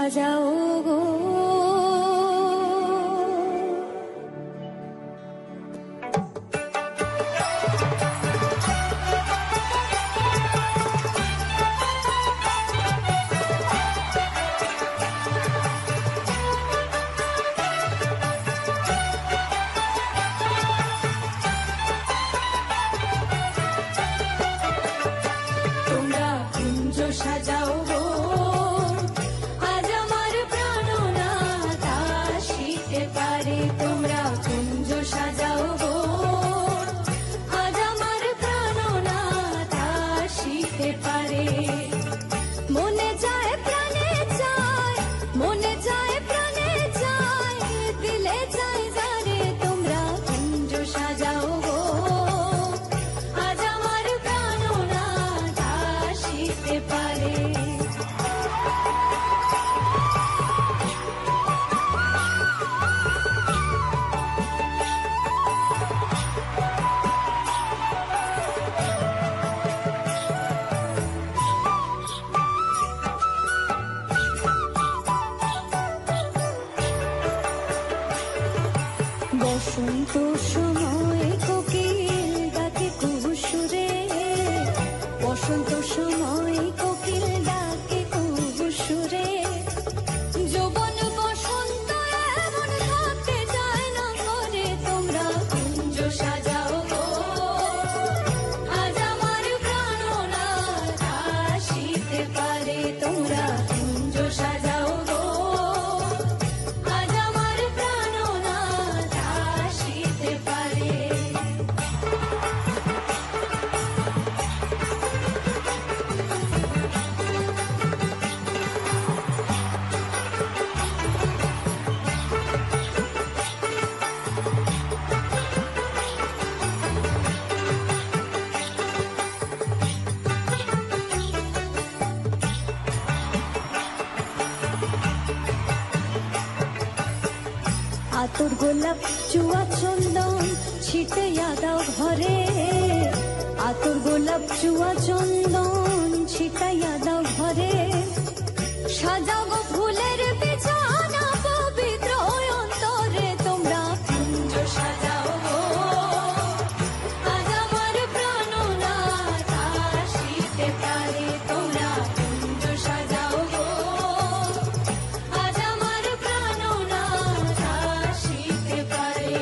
সাজাও গো। তোমরা কুঞ্জ সাজাও গো, আজ আমার প্রাণনাথ আসিতে পারে। তোমরা কুঞ্জ সাজাও গো, আজ আমার প্রাণনাথ আসিতে পারে। মনে যায় প্রাণে চায়, মনে যায় প্রাণে চায়, দিলে চায় যারে। তোমরা কুঞ্জ সাজাও গো, আজ আমার প্রাণনাথ আসিতে পারে। বসন্ত সময় কোকিল ডাকে কুহুসুরে, বসন্ত সময় কোকিল ডাকে কুহুসুরে। যৌবন বসন্ত এমন থাকতে চায় না করে। তোমরা কুঞ্জ সাজাও গো, আজ আমার প্রাণনাথ আসিতে পারে। তোমরা কুঞ্জ সাজাও গো, আজ আমার প্রাণনাথ আসিতে পারে। আতর গোলাপ চুয়া চন্দন ছিটাইয়া দাও ঘরে, আতর গোলাপ চুয়া চন্দন ছিটাইয়া দাও ঘরে। সাজাও গো ফুলের বিছানা পবিত্র অন্তরে। তোমরা কুঞ্জ সাজাও গো, আজ আমার প্রাণনাথ আসিতে পারে। তোমরা কুঞ্জ সাজাও গো, আজ আমার প্রাণনাথ আসিতে পারে।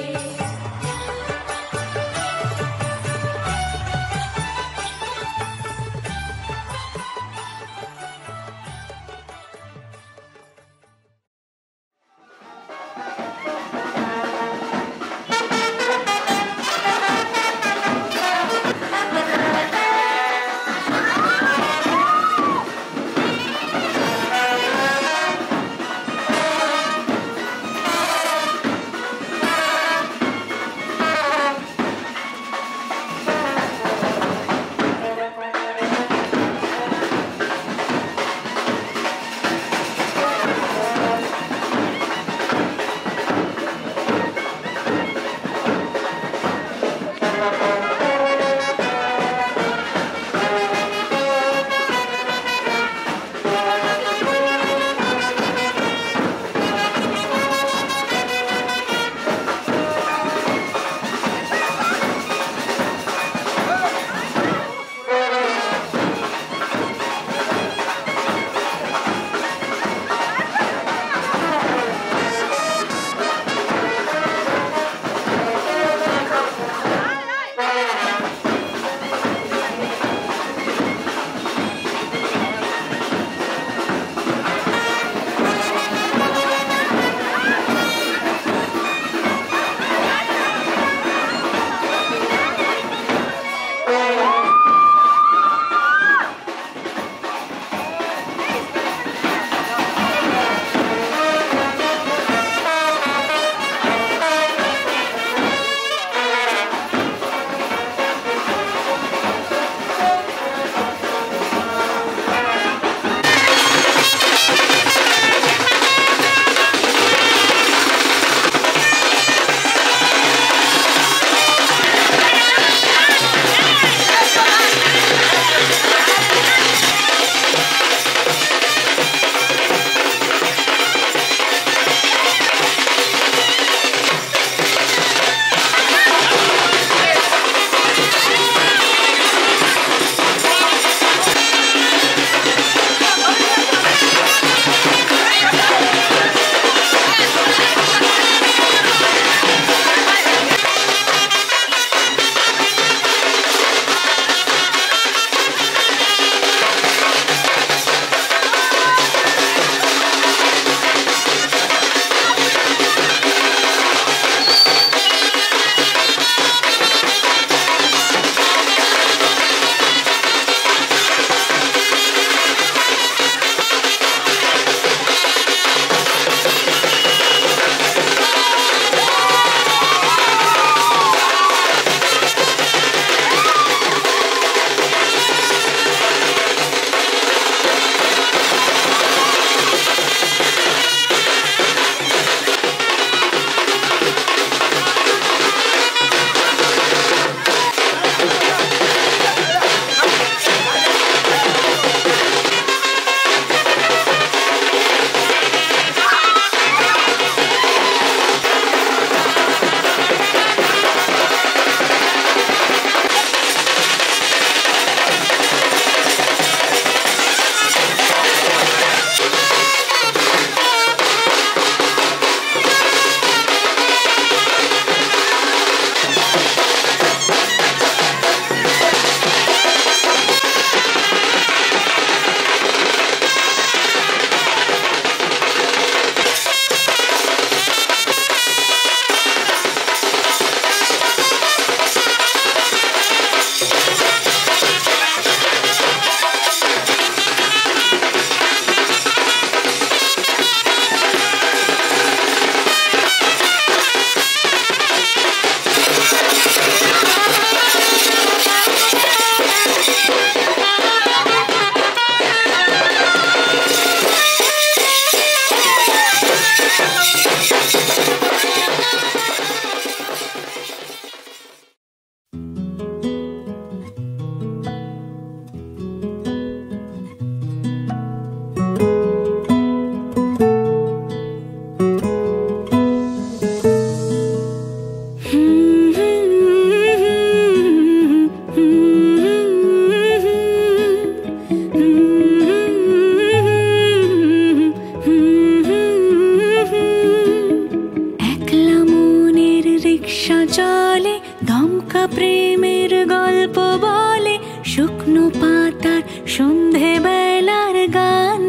চলে দমকা প্রেমের গল্প বলে শুকনো পাতার সন্ধে বেলার গান।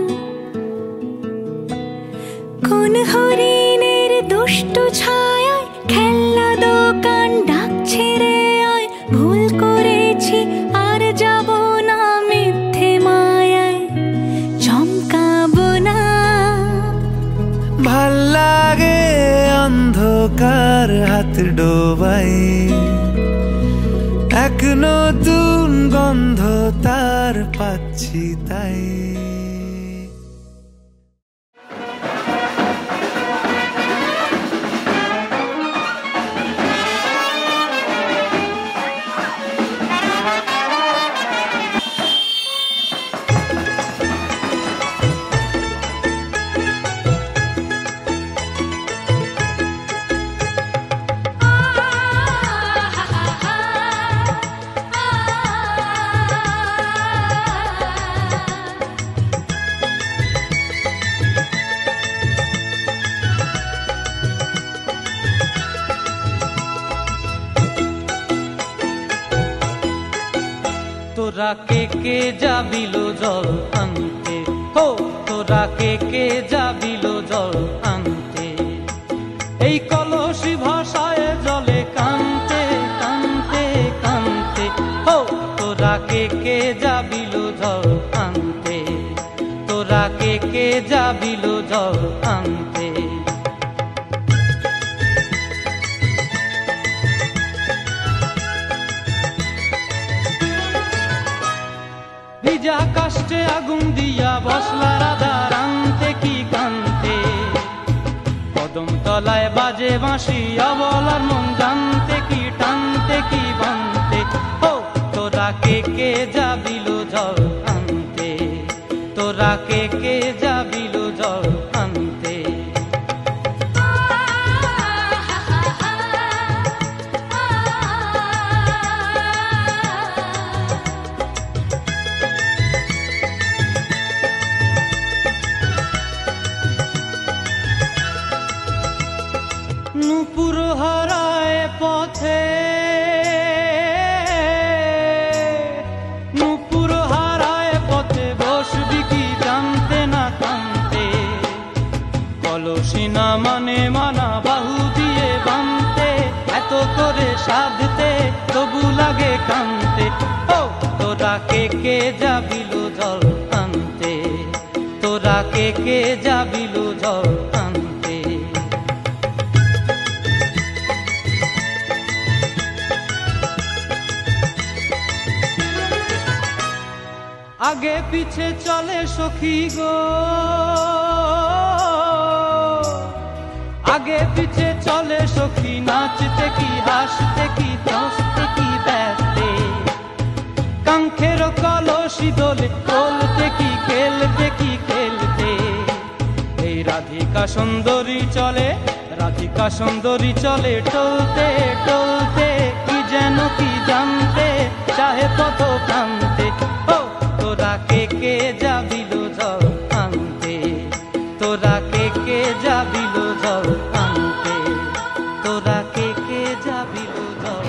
কোন হরিণের দুষ্ট ছায়ায় খেলনা দোকান ডাকছে রে আয়, ভুল করেছি আর যাব না মিথ্যে মায়ায় চমকাবো না। ভাল লাগে অন্ধকার হাত ডোবাই, এক নতুন গন্ধ তার পাচ্ছি তাই। তোরা কে কে যাবিল জল আনতে, হো তোরা কে কে যাবিল জল আনতে, এই কলসি ভাষায় জলে কানতে কানতে কানতে, হো তোরা কে কে যাবিল জল আনতে, তোরা কে কে যাবিল জল আনতে। ভিজা কাষ্টে আগুন দিয়া বসলা রাধা রানতে কি কানতে, কদম তলায় বাজে বাঁশি অবলার মন জানতে কি টানতে কি বানতে, ও তোরা কে কে যাবিল জল আনতে, তোরা কে কে যাবিল জল আনতে। নূপুর হারায় পথে, নূপুর হারায় পথে বসবি কি জানতে না কানতে, কলসি না মানে মানা বাহু দিয়ে বানতে, এত করে সাধতে তবু লাগে কানতে, ও তোরা কে কে যাবিল জল আনতে, তোরা কে কে যাবিল জল আনতে। আগে পিছে চলে সখী গো, আগে পিছে চলে সখী, নাচতে কি হাসতে কি দোস্তে কি ব্যস্তে, কাঙ্ক্ষের কলসি দোলে বলতে কি খেলতে কি খেলতে, এই রাধিকা সুন্দরী চলে, রাধিকা সুন্দরী চলে টলতে টলতে, কি যেন কি জানতে চাহে পথ প্রান্তে, ও তোরা কে কে যাবিল জল আনতে, তোরা কে কে যাবিল জল আনতে, তোরা কে কে যাবিল জল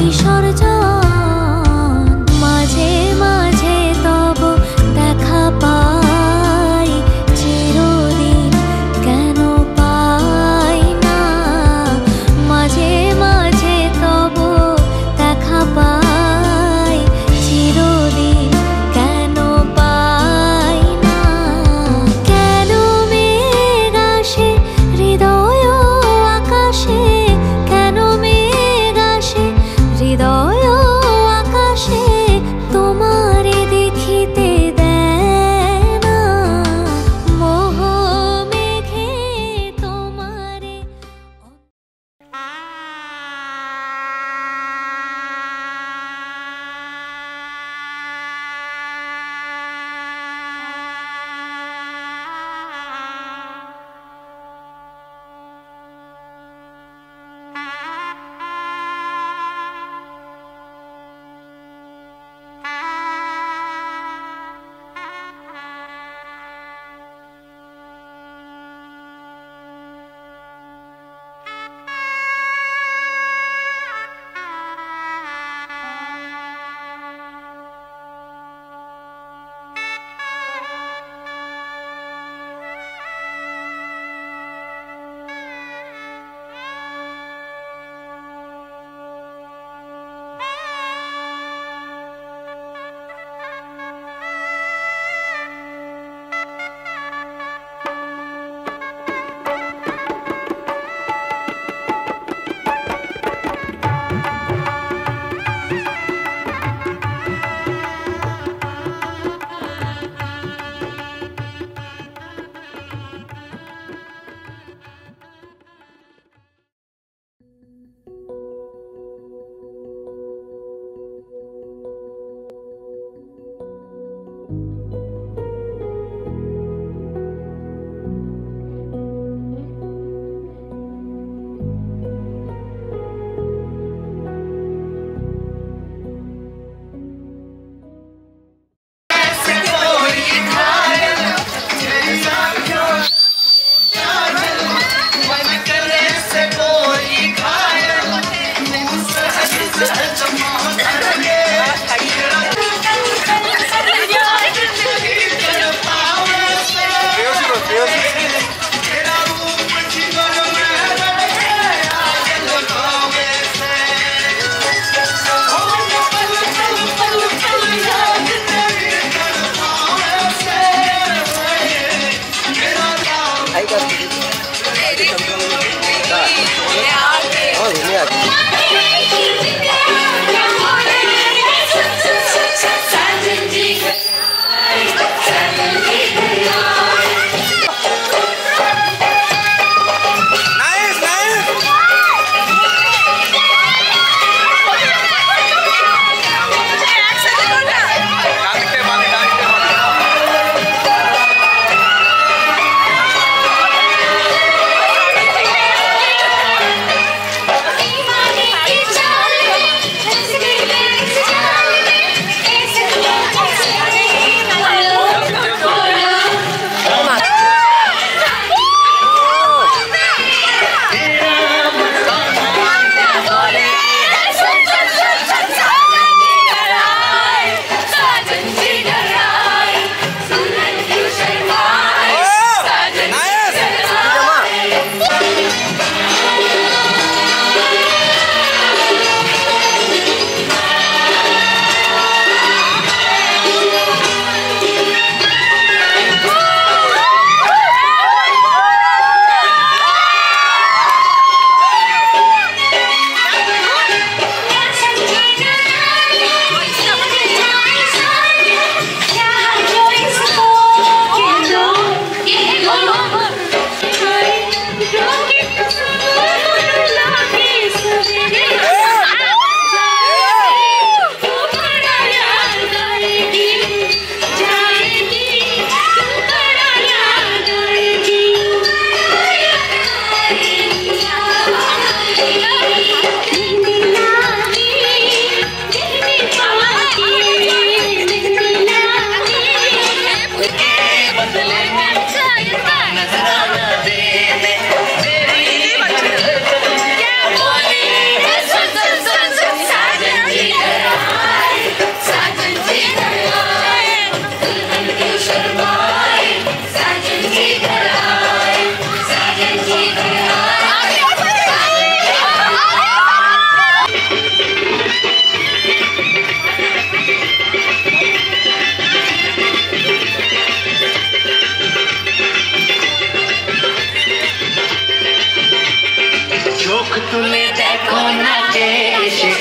বিসর্জন। মাঝে মাঝে তব দেখা পাই, চিরদিন কেন পাই না। মাঝে মাঝে তব দেখা পাই, চিরদিন কেন পাই না। কেন মেঘ আসে হৃদয় আকাশে, কেন মেঘ আসে হৃদয়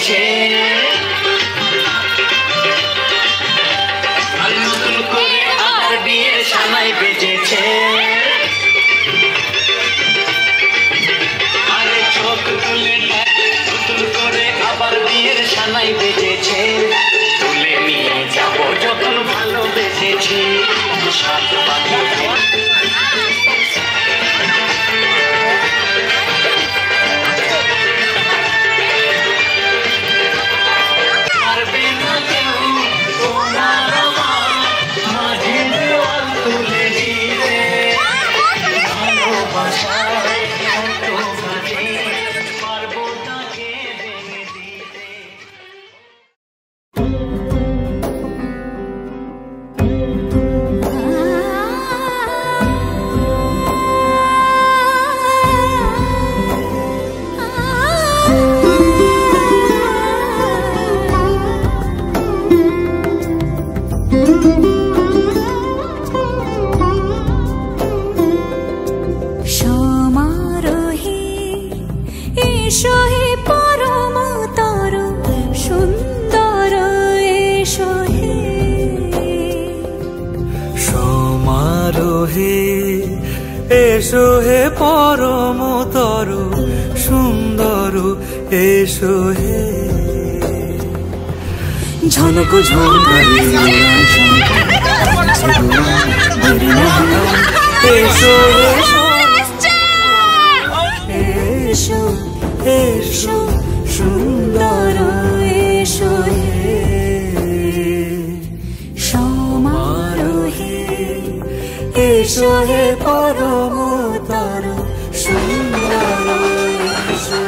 বেজেছে, আর নতুন করে আবার বিয়ের সানাই বেজেছে। আরে চোখ তুলে নতুন করে আবার বিয়ের সানাই বেজেছে, তুলে নিয়ে যাবো যখন ভালোবেসেছি। সাত পাখি এসো হে পরমতর সুন্দর, এসো হে ঝনক ঝঙ্কারে এসো এসো এসো সুন্দর, এসো হে সমারোহে, এসো হে পরমতর সুন্দর, এসো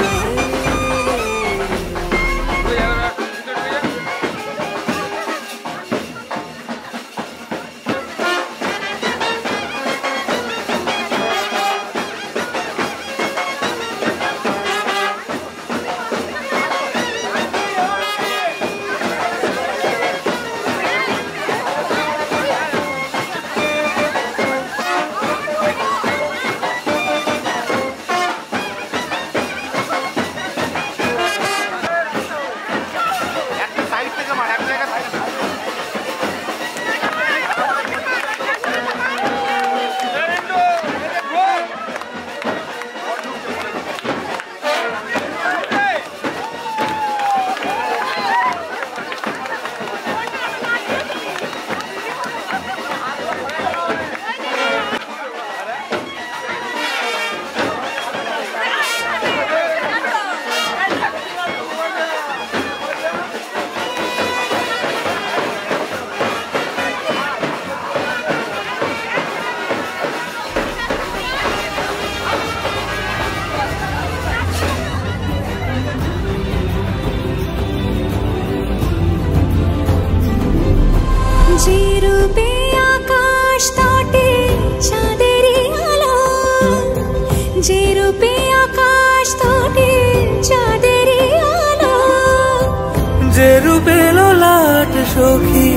সখী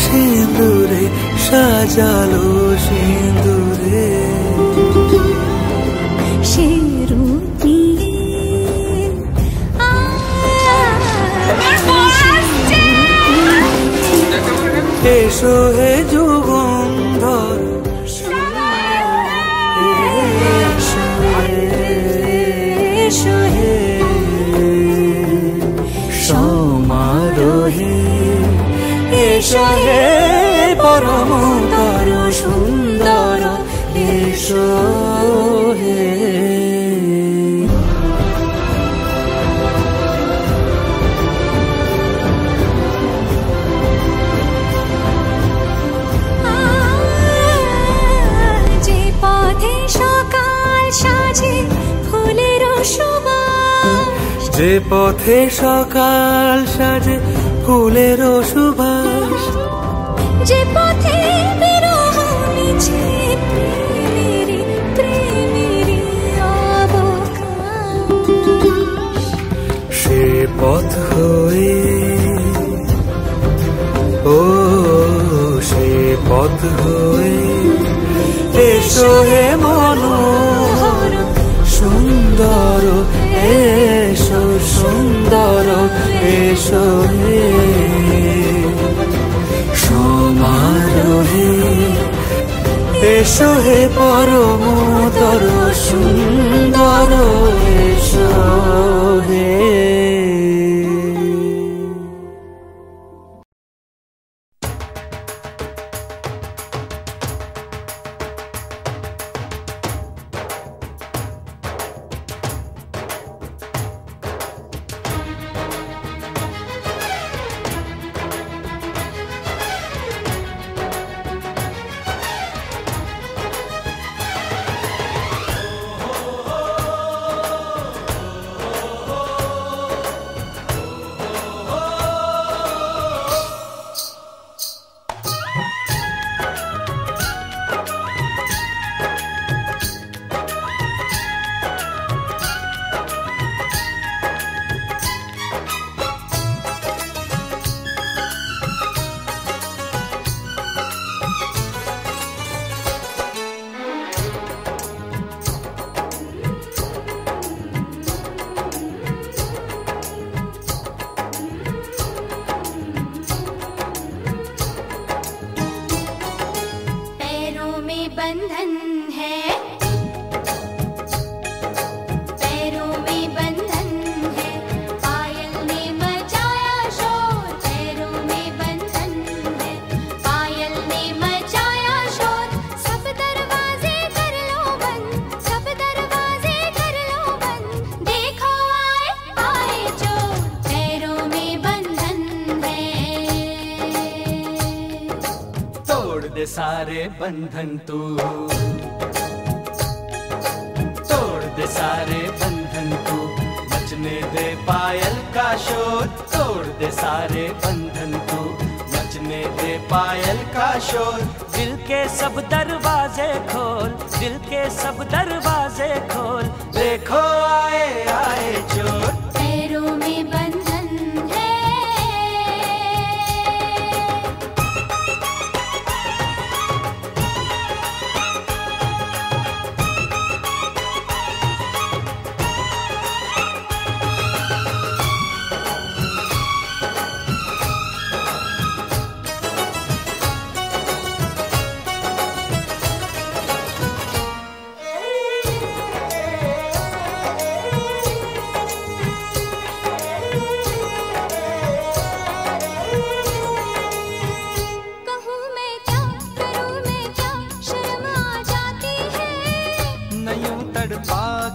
সিঁদুরে সাজালো সিঁদুরে, সে রূপী এসো হে যুগন্ধর, এসো হে সমারোহে, এসো হে পরমতর সুন্দর, এসো হে যে পথে সকাল সাজে ফুলের সুবাস, যে পথে সকাল সাজে ফুলের সুবাস, যে পথে বিরহ মিছে প্রেমের অবকাশ, সে পথ হয়ে ও সে পথ হয়ে এসো হে মনোহর সুন্দর, এসো সুন্দর, এসো হে সমারোহে, এসো হে পরমতর সুন্দর, এসো হে। बंधन है, पैरों में बंधन है, पायल ने मचाया शोर, पैरों में बंधन है, पायल ने मचाया शोर, सब दरवाजे कर लो बंद, सब दरवाजे कर लो बंद, देखो आए आए चोर, पैरों में बंधन है। तोड़ दे सारे बंधन तू, तोड़ दे सारे बंधन तू, नचने दे पायल का शोर, तोड़ दे सारे बंधन तू, नचने दे पायल का शोर। दिल के सब दरवाजे खोल, दिल के सब दरवाजे खोल, देखो आए आए चोर, पैरों में बंधन है।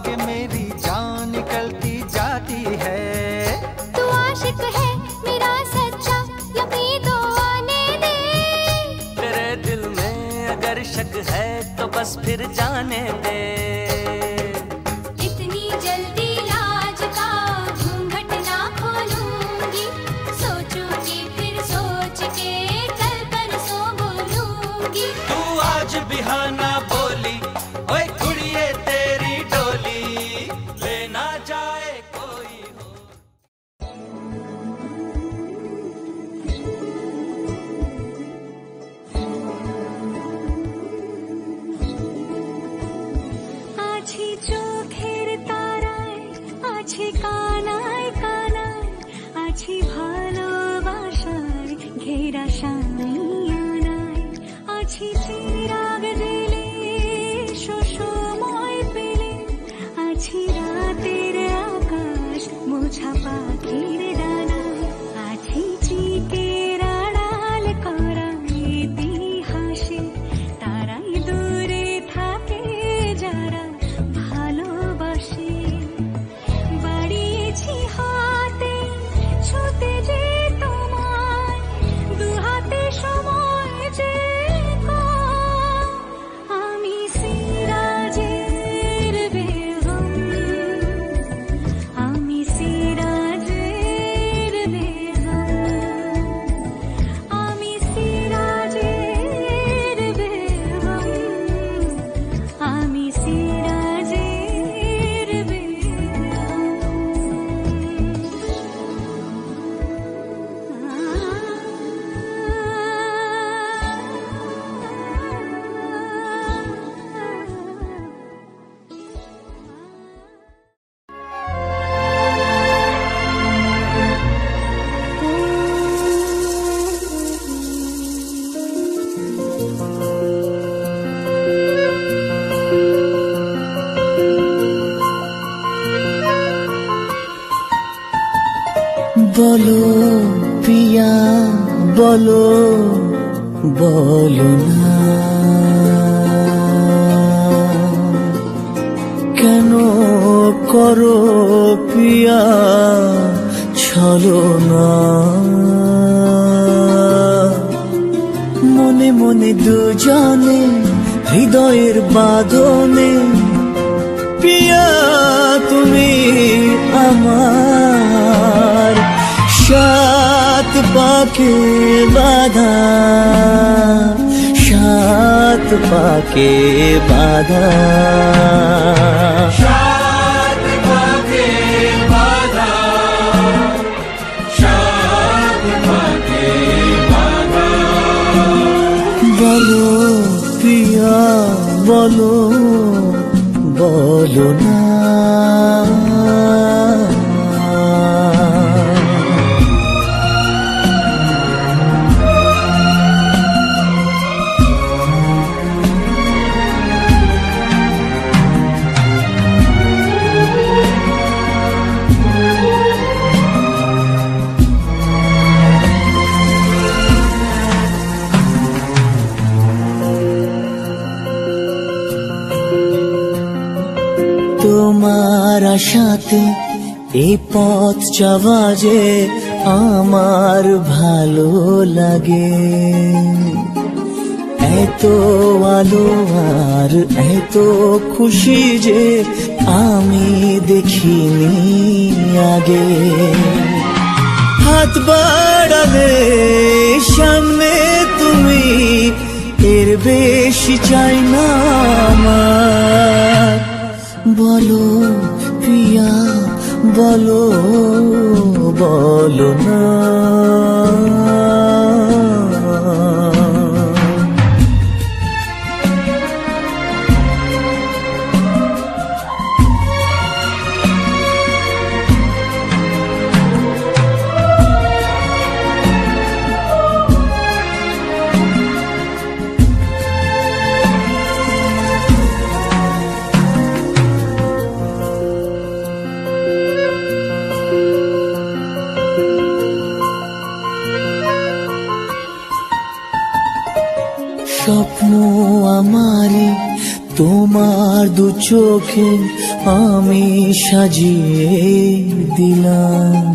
के मेरी जान निकलती जाती है। तू आशिक है मेरा सच्चा, यकीन तो आने दे। तेरे दिल में अगर शक है तो बस फिर जाने दे। इतनी जल्दी लाज का घूंघट ना खोलूंगी, सोचूंगी फिर सोच के कल परसों बोलूंगी। तू आज बिहाना बोली, ओए कुड़िए तेरी डोली, लेना जाए कोई हो। আছি চোখের তারায়, আছি কানায় কানায়, আছি ভালোবাসায় ঘেরা সামিয়ানায়, আছি চিরাগ জেলে বলো পিয়া বলো বলো না কেন করো পিয়া ছলনা মনে মনে দুজনে হৃদয়ের বাঁধনে পিয়া তুমি আমার সাত পাকে বাঁধা সাত পাকে বাঁধা সাত পাকে বাঁধা সাত পাকে বাঁধা বলো পিয়া বলো বলো না তোমার আশাতে এই পথ যাওয়া যে আমার ভালো লাগে এত আলো আর এত খুশি যে আমি দেখিনি আগে হাত বাড়ালে সামনে তুমি এর বেশি চাই না আমার বলো পিয়া বলো বলো না স্বপ্ন আমারে তোমার দু চোখে আমি সাজিয়ে দিলাম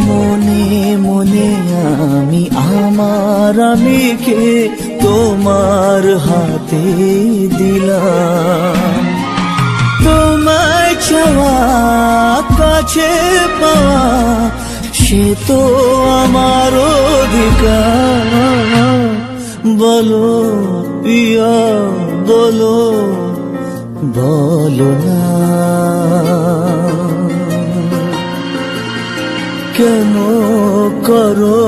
মনে মনে আমি আমার আমিকে তোমার হাতে দিলাম তোমায় চাওয়া কাছে পাওয়া সে তো আমার অধিকার বলো পিয়া বলো বলো না কেন করো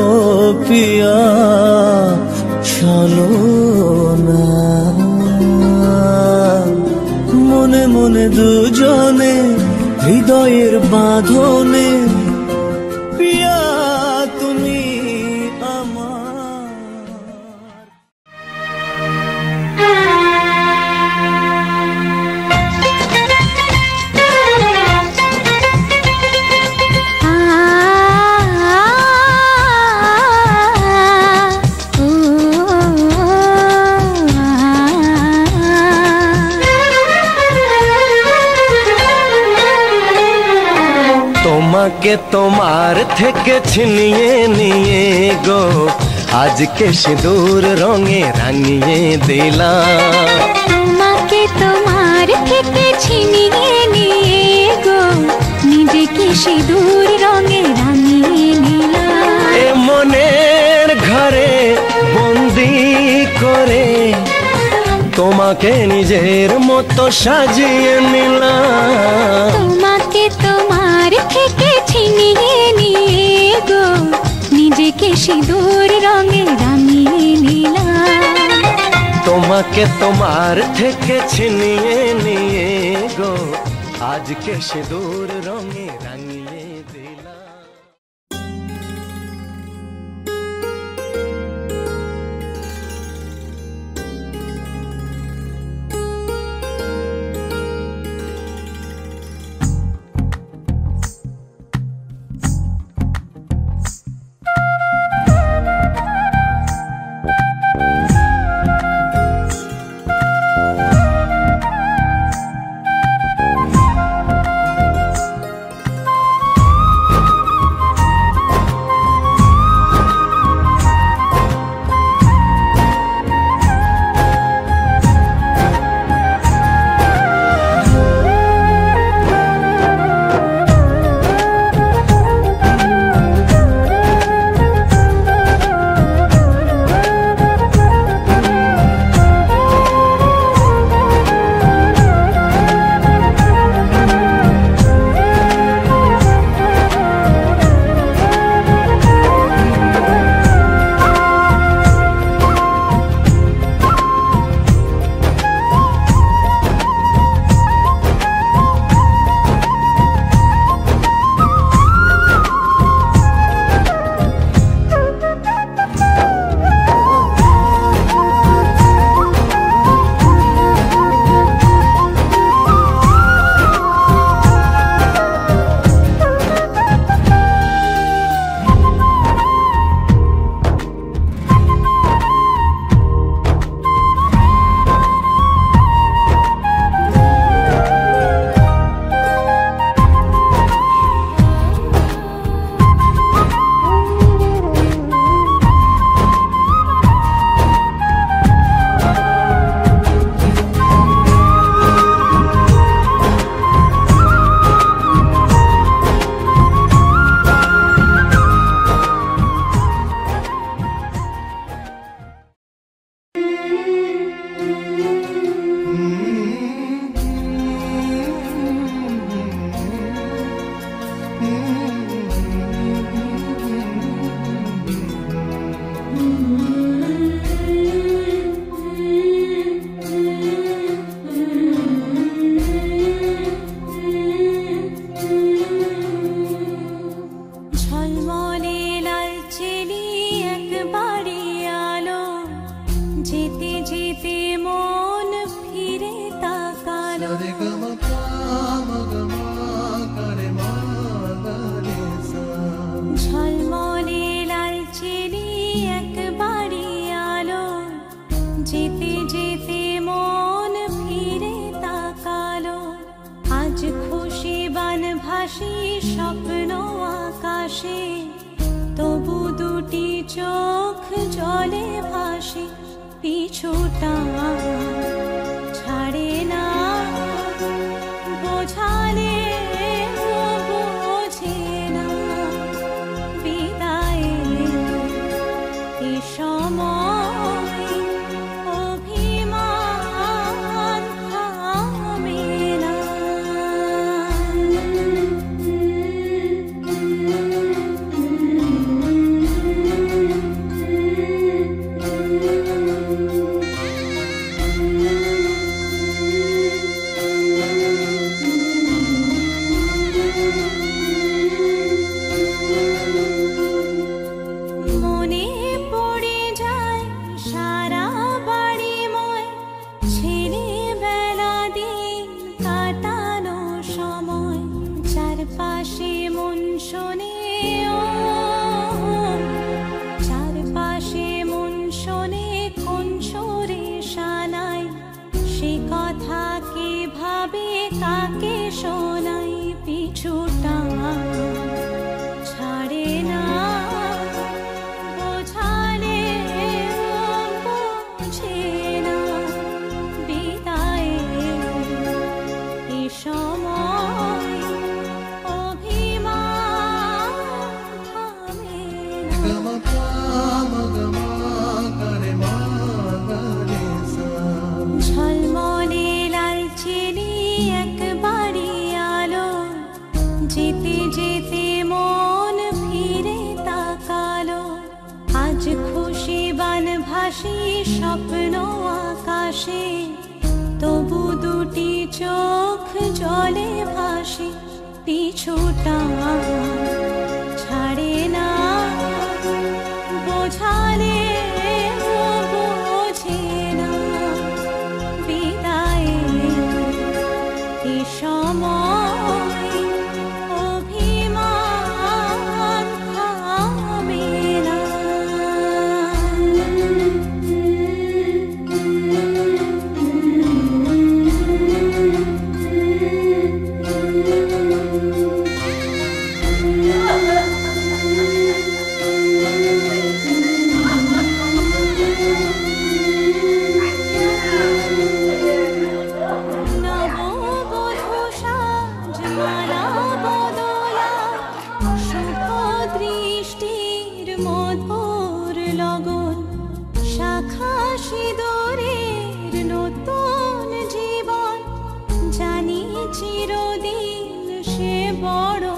পিয়া ছলনা মনে মনে দুজনে হৃদয়ের বাঁধনে পিয়া তুমি আমার তোমাকে তোমার থেকে ছিনিয়ে নিয়ে গো আজকে সিঁদুর রঙে রাঙিয়ে দিলাম তোমাকে তোমার থেকে ছিনিয়ে নিয়ে গো নিজেকে সিঁদুর রঙে রাঙিয়ে নিলাম এ মনের ঘরে বন্দি করে তোমাকে নিজের মতো সাজিয়ে নিলাম তোমাকে তোমার থেকে ছিনিয়ে নিয়ে গো নিজেকে সিঁদুর রঙে রাঙিয়ে নিলাম তোমাকে তোমার থেকে ছিনিয়ে নিয়ে গো আজকে সিঁদুর রঙে রাঙিয়ে দিলাম ঝলমলে লালচেলি এক বাড়ি আলো, যেতে যেতে মন ফিরে তাকালো। আজ খুশি বানভাসি স্বপ্ন আকাশে, তবু দুটি চোখ জলে ভাসে। পিছুটা ছাড়ে না, বোঝালে বোঝে না। বিদায়ের এ সময় অভিমান থামে না। মনে পড়ে যায় সারা বাড়িময় ছেলেবেলা দিন কাটানো সময়। চারপাশে মন শোনে ও, চারপাশে মন শোনে কোন সুরে শানাই। সে কথা কে ভাবে কাকে শোনাই। পিছুটা ছাড়ে না, বোঝালে বোঝে না। বিদায়ের এ সময় অভিমান থামে না। ঝলমলে লালচেলি এক বাড়ি আলো, যেতে যেতে মন ফিরে তাকালো। আজ খুশি বানভাসি স্বপ্ন আকাশে, তবু দুটি চোখ জলে ভাসে। পিছুটা ছাড়ে না, বোঝালে বোঝে না। বিদায়ের এ সময় অভিমান থামে না। নববধূ সাজ মালা বদলা, শুভ দৃষ্টির মধুর লগন। শাখা সিঁদুরের নতুন জীবন, জানি চিরদিন সে বড়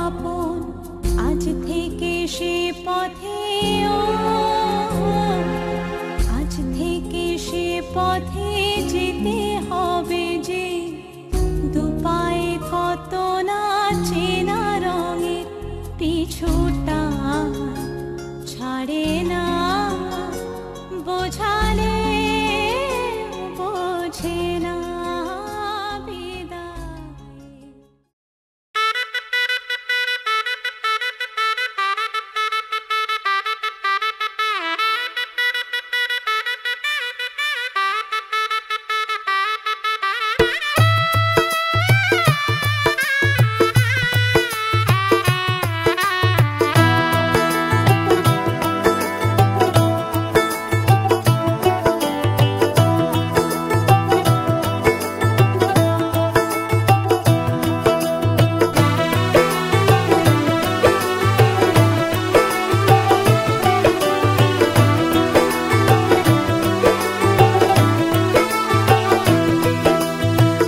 আপন। আজ থেকে সে পথে ও, আজ থেকে সে পথে যেতে হবে যে। দুপায়ে কত না চেনা রঙের। পিছুটা ছাড়ে না, বোঝালে বোঝে না। বিদায়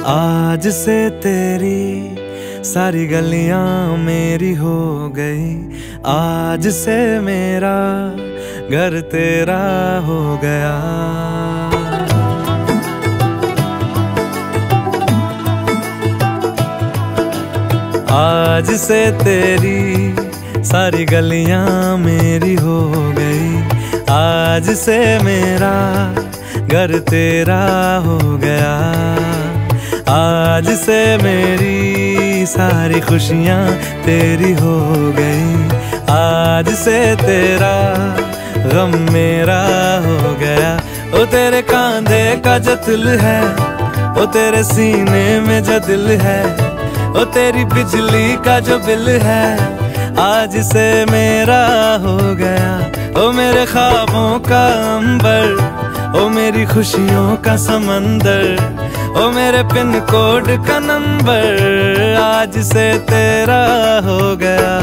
आज से तेरी सारी गलियां मेरी हो गई। आज से मेरा घर तेरा हो गया। आज से तेरी सारी गलियां मेरी हो गई। आज से मेरा घर तेरा हो गया। आज से मेरी सारी खुशियाँ तेरी हो गई। आज से तेरा गम मेरा हो गया। ओ तेरे कांधे का जो दिल है, ओ तेरे सीने में जो दिल है, ओ तेरी बिजली का जो बिल है, आज से मेरा हो गया। ओ मेरे ख्वाबों का अंबर, ओ मेरी खुशियों का समंदर, ओ मेरे पिन कोड का नंबर, आज से तेरा हो गया।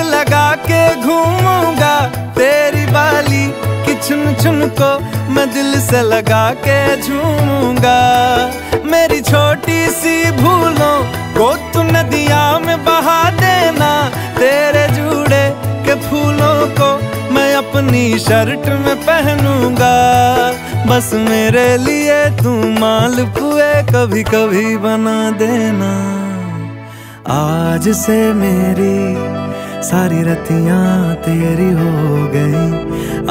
लगा के घूमूंगा, तेरी बाली की चुन चुन को मैं दिल से लगा के झूमूंगा। मेरी छोटी सी भूलों को तू नदिया में बहा देना, तेरे जूड़े के फूलों को मैं अपनी शर्ट में पहनूंगा। बस मेरे लिए तू मालपुए कभी कभी बना देना। आज से मेरी सारी रतियां तेरी हो गई,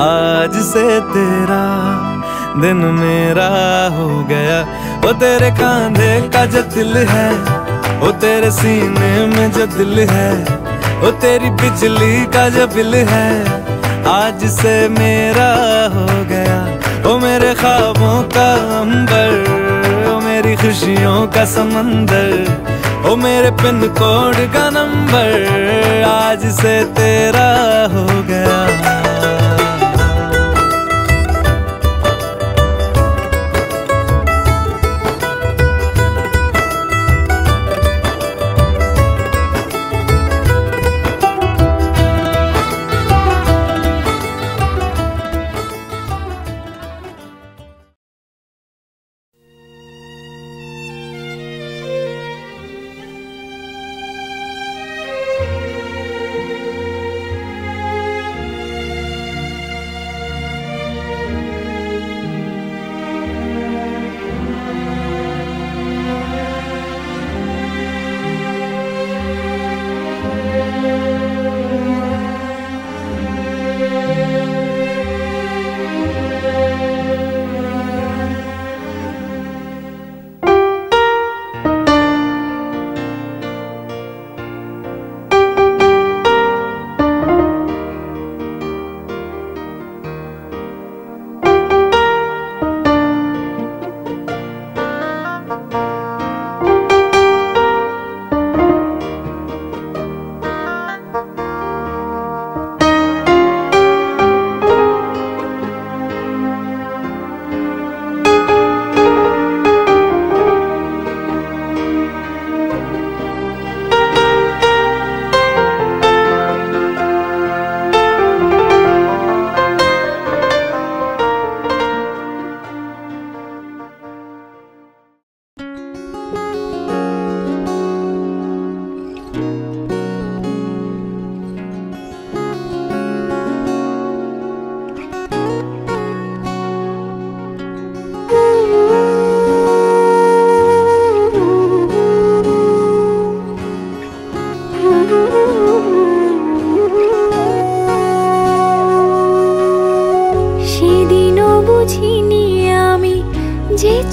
आज से तेरा दिन मेरा हो गया। वो तेरे कांधे का जो दिल है, वो तेरे सीने में जो दिल है, वो तेरी बिजली का जो बिल है, आज से मेरा हो गया। वो मेरे ख्वाबों का अंबर, वो मेरी खुशियों का समंदर, ओ मेरे पिन कोड का नंबर, आज से तेरा हो गया।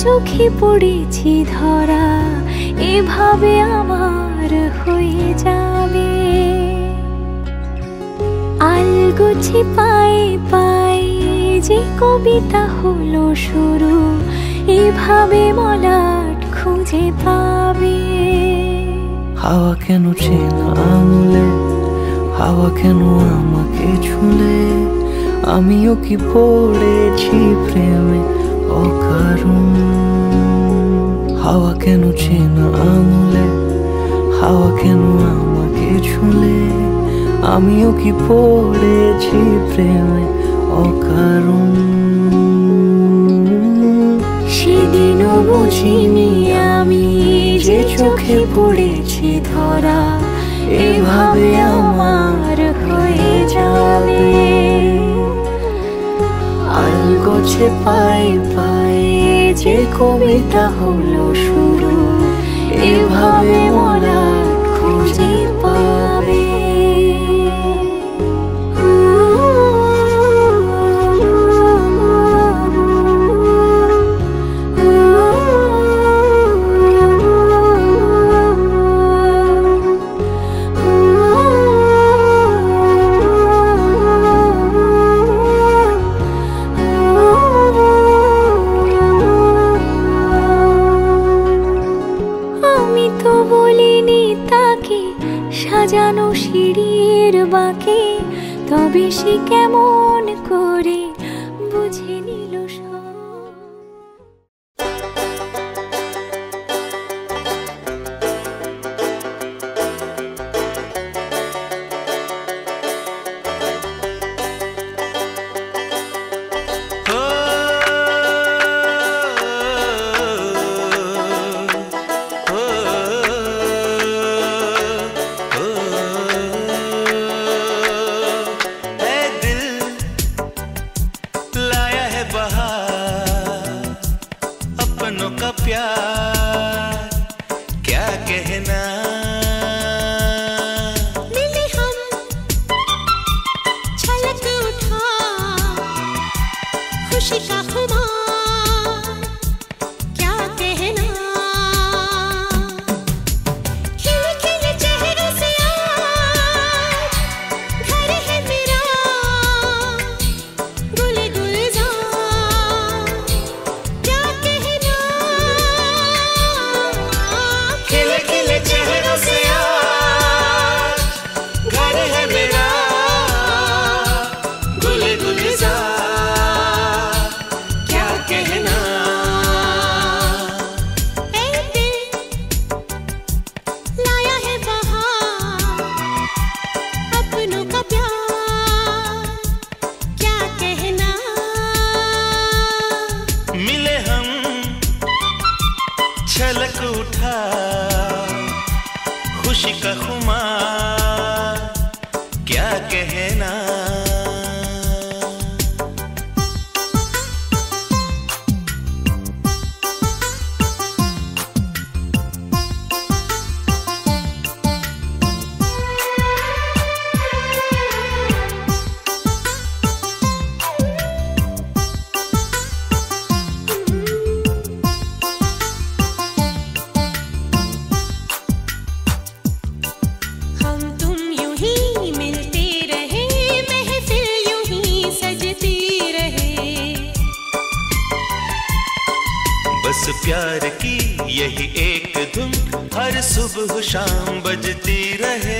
চোখে পড়েছি ধরা, এভাবে আমার হয়ে যাবে। আলগোছে পায়ে পায়ে যে কবিতা হলো শুরু, এভাবে মলাট খুঁজে পাবে। হাওয়া কেন চেনা আঙুলে, হাওয়া কেন আমাকে ছুলে, আমিও কি পড়েছি প্রেমে অকারণ। হাওয়া কেন চেনা আঙুলে, হাওয়া কেন আমাকে ছুলে, আমিও কি পড়েছি প্রেমে অকারণ। সেদিনও বুঝিনি আমি চোখে পড়েছি ধরা, এভাবে আমার হয়ে যাবে। আলগোছে পায়ে পায়ে যে কবিতা হলো শুরু, এভাবে মোরা খুঁজে পাবে। সাজানো সিঁড়ির বাঁকে, তবে সে কেমন করে বুঝে নিল সব। प्यार की यही एक धुन हर सुबह शाम बजती रहे।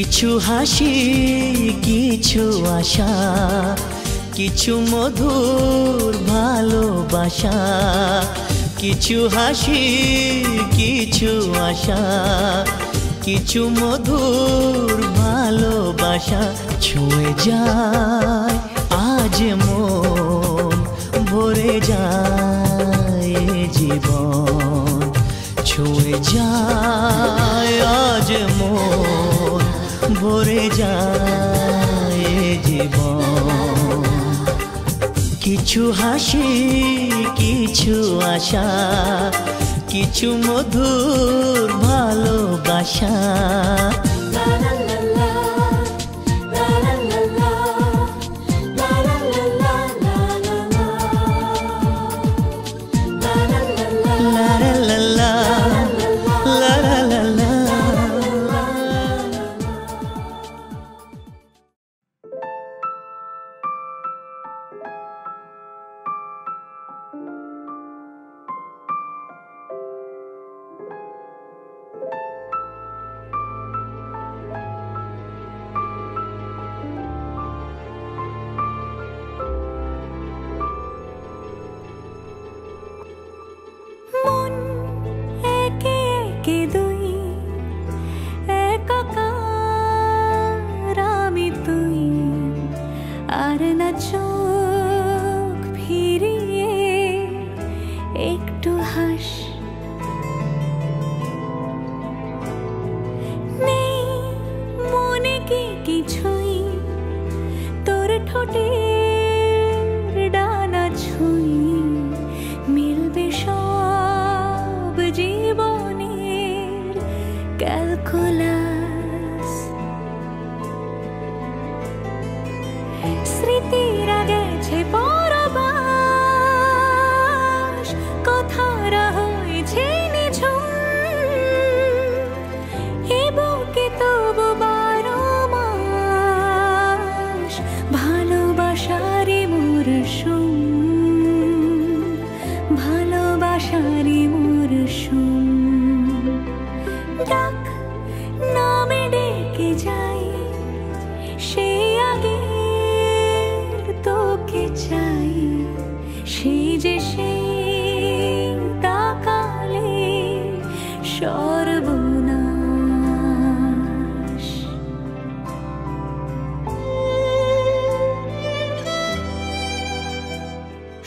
কিছু হাসি কিছু আশা, কিছু মধুর ভালোবাসা, কিছু হাসি কিছু আশা, কিছু মধুর ভালোবাসা ছুঁয়ে যায় আজ মন, ভরে যায় জীবন, ছুঁয়ে যায় আজ মন, ভরে যায় জীবন। কিছু হাসি কিছু আশা, কিছু মধুর ভালোবাসা।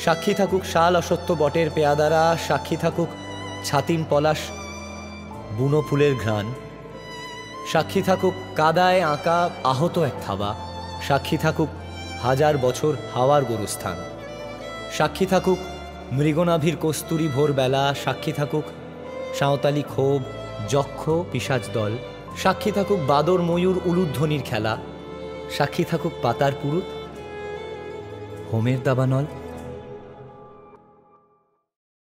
সাক্ষী থাকুক শাল অসত্য বটের পেয়াদারা, সাক্ষী থাকুক ছাতিম পলাশ বুনো ফুলের ঘ্রাণ, সাক্ষী থাকুক কাদায় আঁকা আহত এক থাবা, সাক্ষী থাকুক হাজার বছর হাওয়ার গোরস্থান, সাক্ষী থাকুক মৃগনাভির কস্তুরী ভোরবেলা, সাক্ষী থাকুক সাঁওতালি ক্ষোভ যক্ষ পিশাচ দল, সাক্ষী থাকুক বাদর ময়ূর উলুধ্বনির খেলা, সাক্ষী থাকুক পাতার পুরুত হোমের দাবানল।